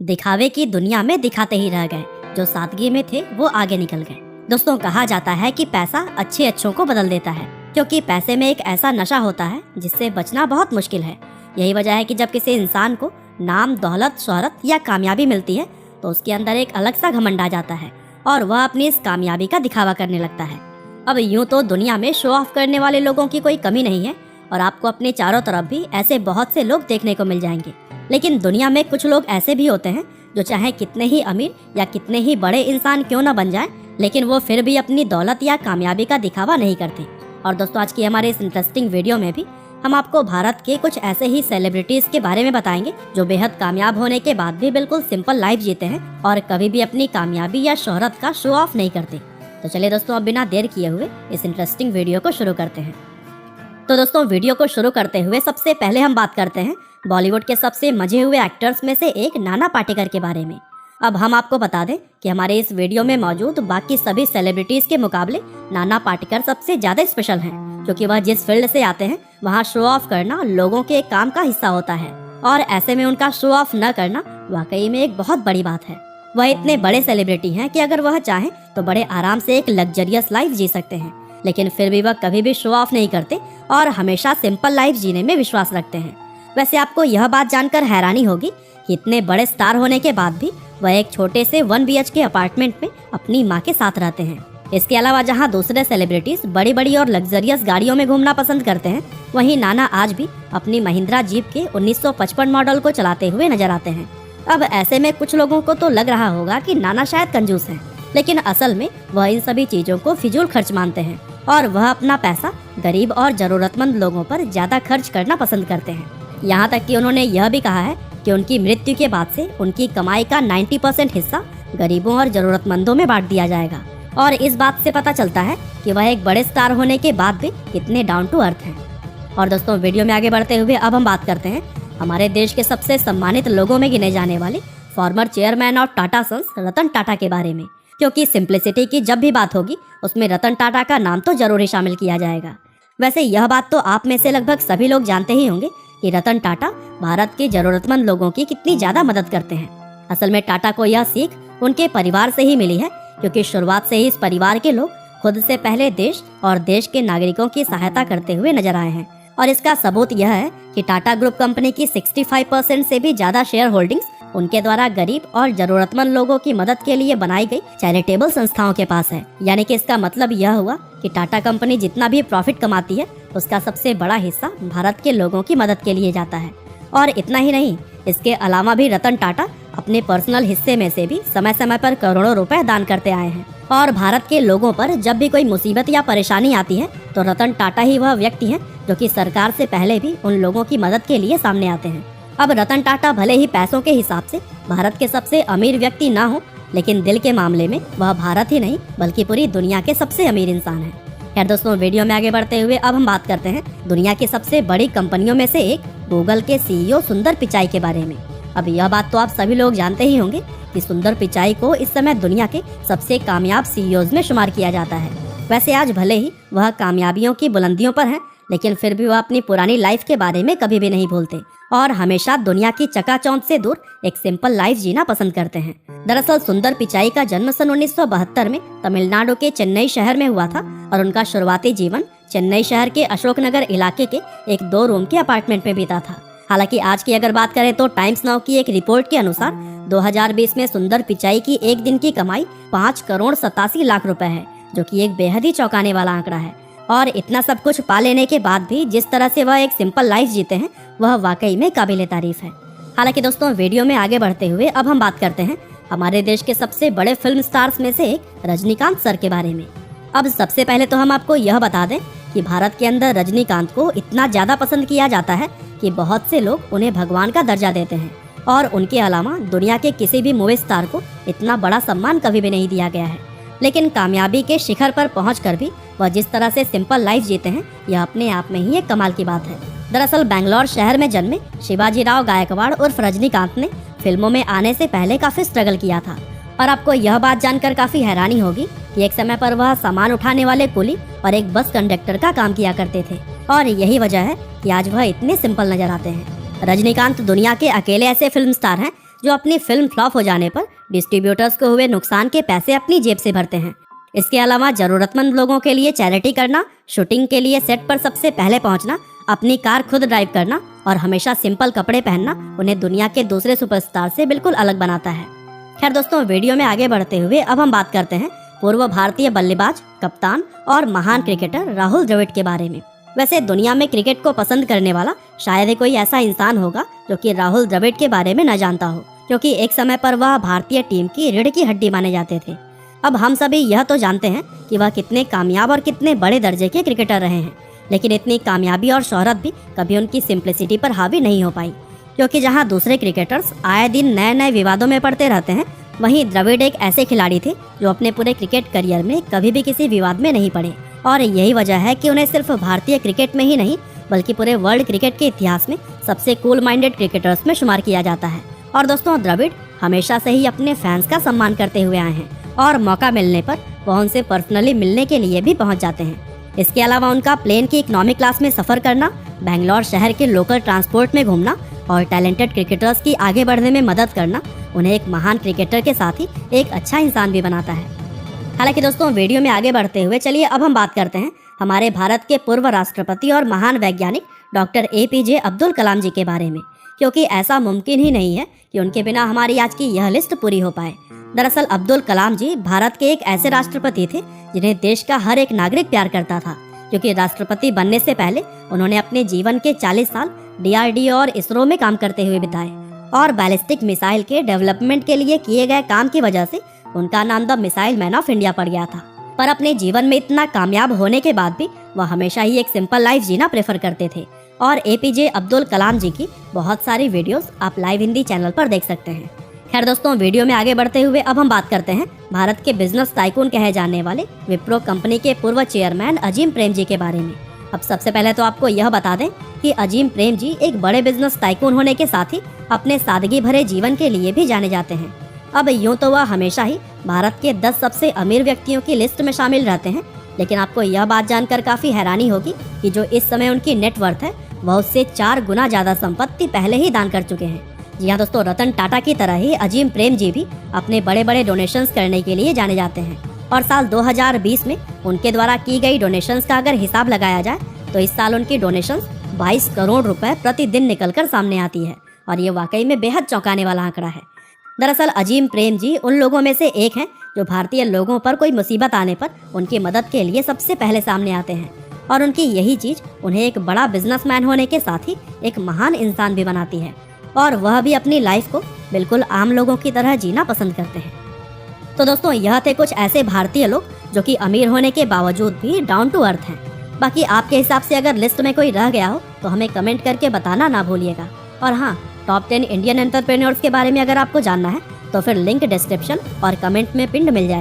दिखावे की दुनिया में दिखाते ही रह गए। जो सादगी में थे वो आगे निकल गए। दोस्तों, कहा जाता है कि पैसा अच्छे अच्छों को बदल देता है, क्योंकि पैसे में एक ऐसा नशा होता है जिससे बचना बहुत मुश्किल है। यही वजह है कि जब किसी इंसान को नाम, दौलत, शोहरत या कामयाबी मिलती है तो उसके अंदर एक अलग सा घमंड आ जाता है और वह अपनी इस कामयाबी का दिखावा करने लगता है। अब यूं तो दुनिया में शो ऑफ करने वाले लोगों की कोई कमी नहीं है और आपको अपने चारों तरफ भी ऐसे बहुत से लोग देखने को मिल जाएंगे। लेकिन दुनिया में कुछ लोग ऐसे भी होते हैं जो चाहे कितने ही अमीर या कितने ही बड़े इंसान क्यों न बन जाएं, लेकिन वो फिर भी अपनी दौलत या कामयाबी का दिखावा नहीं करते। और दोस्तों, आज की हमारे इस इंटरेस्टिंग वीडियो में भी हम आपको भारत के कुछ ऐसे ही सेलिब्रिटीज के बारे में बताएंगे जो बेहद कामयाब होने के बाद भी बिल्कुल सिंपल लाइफ जीते हैं और कभी भी अपनी कामयाबी या शोहरत का शो ऑफ नहीं करते। तो चलिए दोस्तों, अब बिना देर किए हुए इस इंटरेस्टिंग वीडियो को शुरू करते हैं। तो दोस्तों, वीडियो को शुरू करते हुए सबसे पहले हम बात करते हैं बॉलीवुड के सबसे मजे हुए एक्टर्स में से एक नाना पाटेकर के बारे में। अब हम आपको बता दें कि हमारे इस वीडियो में मौजूद बाकी सभी सेलिब्रिटीज के मुकाबले नाना पाटेकर सबसे ज्यादा स्पेशल हैं, क्योंकि वह जिस फील्ड से आते हैं वहाँ शो ऑफ करना लोगों के काम का हिस्सा होता है और ऐसे में उनका शो ऑफ न करना वाकई में एक बहुत बड़ी बात है। वह इतने बड़े सेलिब्रिटी हैं कि अगर वह चाहें तो बड़े आराम से एक लग्जरियस लाइफ जी सकते हैं, लेकिन फिर भी वह कभी भी शो ऑफ नहीं करते और हमेशा सिंपल लाइफ जीने में विश्वास रखते हैं। वैसे आपको यह बात जानकर हैरानी होगी कि इतने बड़े स्टार होने के बाद भी वह एक छोटे से 1 BHK अपार्टमेंट में अपनी माँ के साथ रहते हैं। इसके अलावा जहाँ दूसरे सेलिब्रिटीज बड़ी बड़ी और लग्जरियस गाड़ियों में घूमना पसंद करते हैं, वहीं नाना आज भी अपनी महिंद्रा जीप के 1955 मॉडल को चलाते हुए नजर आते हैं। अब ऐसे में कुछ लोगों को तो लग रहा होगा कि नाना शायद कंजूस हैं, लेकिन असल में वह इन सभी चीजों को फिजूल खर्च मानते हैं और वह अपना पैसा गरीब और जरूरतमंद लोगों पर ज्यादा खर्च करना पसंद करते हैं। यहाँ तक कि उन्होंने यह भी कहा है कि उनकी मृत्यु के बाद से उनकी कमाई का 90% हिस्सा गरीबों और जरूरतमंदों में बांट दिया जाएगा। और इस बात से पता चलता है कि वह एक बड़े स्टार होने के बाद भी कितने डाउन टू अर्थ हैं। और दोस्तों, वीडियो में आगे बढ़ते हुए अब हम बात करते हैं हमारे देश के सबसे सम्मानित लोगों में गिने जाने वाले former chairman of Tata Sons Ratan Tata के बारे में, क्योंकि सिंप्लिसिटी की जब भी बात होगी उसमें रतन टाटा का नाम तो जरूर ही शामिल किया जाएगा। वैसे यह बात तो आप में से लगभग सभी लोग जानते ही होंगे कि रतन टाटा भारत के जरूरतमंद लोगों की कितनी ज्यादा मदद करते हैं। असल में टाटा को यह सीख उनके परिवार से ही मिली है, क्योंकि शुरुआत से ही इस परिवार के लोग खुद से पहले देश और देश के नागरिकों की सहायता करते हुए नजर आए हैं। और इसका सबूत यह है कि टाटा ग्रुप कंपनी की 65% से भी ज्यादा शेयर होल्डिंग्स उनके द्वारा गरीब और जरूरतमंद लोगों की मदद के लिए बनाई गई चैरिटेबल संस्थाओं के पास है। यानी कि इसका मतलब यह हुआ कि टाटा कंपनी जितना भी प्रॉफिट कमाती है उसका सबसे बड़ा हिस्सा भारत के लोगों की मदद के लिए जाता है। और इतना ही नहीं, इसके अलावा भी रतन टाटा अपने पर्सनल हिस्से में से भी समय समय पर करोड़ों रुपए दान करते आए हैं। और भारत के लोगों पर जब भी कोई मुसीबत या परेशानी आती है तो रतन टाटा ही वह व्यक्ति हैं जो कि सरकार से पहले भी उन लोगों की मदद के लिए सामने आते हैं। अब रतन टाटा भले ही पैसों के हिसाब से भारत के सबसे अमीर व्यक्ति ना हो, लेकिन दिल के मामले में वह भारत ही नहीं बल्कि पूरी दुनिया के सबसे अमीर इंसान है। खैर दोस्तों, वीडियो में आगे बढ़ते हुए अब हम बात करते हैं दुनिया की सबसे बड़ी कंपनियों में से एक गूगल के CEO सुंदर पिचाई के बारे में। अब यह बात तो आप सभी लोग जानते ही होंगे कि सुंदर पिचाई को इस समय दुनिया के सबसे कामयाब CEOs में शुमार किया जाता है। वैसे आज भले ही वह कामयाबियों की बुलंदियों पर है, लेकिन फिर भी वह अपनी पुरानी लाइफ के बारे में कभी भी नहीं भूलते और हमेशा दुनिया की चकाचौंध से दूर एक सिंपल लाइफ जीना पसंद करते हैं। दरअसल सुंदर पिचाई का जन्म सन 1972 में तमिलनाडु के चेन्नई शहर में हुआ था और उनका शुरुआती जीवन चेन्नई शहर के अशोकनगर इलाके के एक 2 रूम के अपार्टमेंट में बीता था। हालांकि आज की अगर बात करें तो टाइम्स नाउ की एक रिपोर्ट के अनुसार 2020 में सुंदर पिचाई की एक दिन की कमाई 5,87,00,000 रुपए है, जो कि एक बेहद ही चौंकाने वाला आंकड़ा है। और इतना सब कुछ पा लेने के बाद भी जिस तरह से वह एक सिंपल लाइफ जीते हैं वह वाकई में काबिले तारीफ है। हालांकि दोस्तों, वीडियो में आगे बढ़ते हुए अब हम बात करते हैं हमारे देश के सबसे बड़े फिल्म स्टार्स में से एक रजनीकांत सर के बारे में। अब सबसे पहले तो हम आपको यह बता दें कि भारत के अंदर रजनीकांत को इतना ज्यादा पसंद किया जाता है कि बहुत से लोग उन्हें भगवान का दर्जा देते हैं और उनके अलावा दुनिया के किसी भी मूवी स्टार को इतना बड़ा सम्मान कभी भी नहीं दिया गया है। लेकिन कामयाबी के शिखर पर पहुंचकर भी वह जिस तरह से सिंपल लाइफ जीते हैं यह अपने आप में ही एक कमाल की बात है। दरअसल बेंगलोर शहर में जन्मे शिवाजीराव गायकवाड़ उर्फ रजनीकांत ने फिल्मों में आने से पहले काफी स्ट्रगल किया था। और आपको यह बात जानकर काफी हैरानी होगी कि एक समय पर वह सामान उठाने वाले कुली और एक बस कंडक्टर का काम किया करते थे और यही वजह है कि आज वह इतने सिंपल नजर आते हैं। रजनीकांत दुनिया के अकेले ऐसे फिल्म स्टार हैं जो अपनी फिल्म फ्लॉप हो जाने पर डिस्ट्रीब्यूटर्स को हुए नुकसान के पैसे अपनी जेब से भरते हैं। इसके अलावा जरूरतमंद लोगों के लिए चैरिटी करना, शूटिंग के लिए सेट पर सबसे पहले पहुंचना, अपनी कार खुद ड्राइव करना और हमेशा सिंपल कपड़े पहनना उन्हें दुनिया के दूसरे सुपरस्टार से बिल्कुल अलग बनाता है। खैर दोस्तों, वीडियो में आगे बढ़ते हुए अब हम बात करते हैं पूर्व भारतीय बल्लेबाज, कप्तान और महान क्रिकेटर राहुल द्रविड़ के बारे में। वैसे दुनिया में क्रिकेट को पसंद करने वाला शायद ही कोई ऐसा इंसान होगा जो कि राहुल द्रविड़ के बारे में न जानता हो, क्योंकि एक समय पर वह भारतीय टीम की रीढ़ की हड्डी माने जाते थे। अब हम सभी यह तो जानते हैं कि वह कितने कामयाब और कितने बड़े दर्जे के क्रिकेटर रहे हैं, लेकिन इतनी कामयाबी और शोहरत भी कभी उनकी सिंप्लिसिटी पर हावी नहीं हो पाई, क्योंकि जहां दूसरे क्रिकेटर्स आए दिन नए नए विवादों में पड़ते रहते हैं, वहीं द्रविड़ एक ऐसे खिलाड़ी थे जो अपने पूरे क्रिकेट करियर में कभी भी किसी विवाद में नहीं पड़े। और यही वजह है कि उन्हें सिर्फ भारतीय क्रिकेट में ही नहीं बल्कि पूरे वर्ल्ड क्रिकेट के इतिहास में सबसे कूल माइंडेड क्रिकेटर्स में शुमार किया जाता है। और दोस्तों, द्रविड़ हमेशा से ही अपने फैंस का सम्मान करते हुए आए हैं और मौका मिलने पर वह उनसे पर्सनली मिलने के लिए भी पहुंच जाते हैं। इसके अलावा उनका प्लेन की इकोनॉमी क्लास में सफर करना, बेंगलोर शहर के लोकल ट्रांसपोर्ट में घूमना और टैलेंटेड क्रिकेटर्स की आगे बढ़ने में मदद करना उन्हें एक महान क्रिकेटर के साथ ही एक अच्छा इंसान भी बनाता है। हालांकि दोस्तों, वीडियो में आगे बढ़ते हुए चलिए अब हम बात करते हैं हमारे भारत के पूर्व राष्ट्रपति और महान वैज्ञानिक डॉक्टर APJ अब्दुल कलाम जी के बारे में, क्योंकि ऐसा मुमकिन ही नहीं है कि उनके बिना हमारी आज की यह लिस्ट पूरी हो पाए। दरअसल अब्दुल कलाम जी भारत के एक ऐसे राष्ट्रपति थे जिन्हें देश का हर एक नागरिक प्यार करता था, क्योंकि राष्ट्रपति बनने से पहले उन्होंने अपने जीवन के 40 साल DRDO और इसरो में काम करते हुए बिताए और बैलिस्टिक मिसाइल के डेवलपमेंट के लिए किए गए काम की वजह से उनका नाम the missile man of India पड़ गया था। पर अपने जीवन में इतना कामयाब होने के बाद भी वह हमेशा ही एक सिंपल लाइफ जीना प्रेफर करते थे। और APJ अब्दुल कलाम जी की बहुत सारी वीडियोस आप लाइव हिंदी चैनल पर देख सकते हैं। खैर दोस्तों, वीडियो में आगे बढ़ते हुए अब हम बात करते हैं भारत के बिजनेस टाइकून कहे जाने वाले विप्रो कंपनी के पूर्व चेयरमैन अजीम प्रेम जी के बारे में। अब सबसे पहले तो आपको यह बता दें कि अजीम प्रेम जी एक बड़े बिजनेस टाइकून होने के साथ ही अपने सादगी भरे जीवन के लिए भी जाने जाते हैं। अब यूं तो वह हमेशा ही भारत के 10 सबसे अमीर व्यक्तियों की लिस्ट में शामिल रहते हैं, लेकिन आपको यह बात जानकर काफी हैरानी होगी कि जो इस समय उनकी नेटवर्थ है वह उससे 4 गुना ज्यादा संपत्ति पहले ही दान कर चुके हैं। जी हाँ दोस्तों, रतन टाटा की तरह ही अजीम प्रेम जी भी अपने बड़े बड़े डोनेशंस करने के लिए जाने जाते हैं। और साल 2020 में उनके द्वारा की गई डोनेशंस का अगर हिसाब लगाया जाए तो इस साल उनकी डोनेशंस 22 करोड़ रुपए प्रतिदिन निकलकर सामने आती है, और ये वाकई में बेहद चौंकाने वाला आंकड़ा है। दरअसल अजीम प्रेम जी उन लोगों में से एक हैं जो भारतीय लोगों पर कोई मुसीबत आने पर उनकी मदद के लिए सबसे पहले सामने आते हैं, और उनकी यही चीज उन्हें एक बड़ा बिजनेसमैन होने के साथ ही एक महान इंसान भी बनाती है, और वह भी अपनी लाइफ को बिल्कुल आम लोगों की तरह जीना पसंद करते हैं। तो दोस्तों, यह थे कुछ ऐसे भारतीय लोग जो कि अमीर होने के बावजूद भी डाउन टू अर्थ हैं। बाकी आपके हिसाब से अगर लिस्ट में कोई रह गया हो तो हमें कमेंट करके बताना ना भूलिएगा। और हाँ, टॉप 10 इंडियन एंटरप्रेन्योर्स के बारे में अगर आपको जानना है तो फिर लिंक डिस्क्रिप्शन और कमेंट में पिंड मिल जाएगा।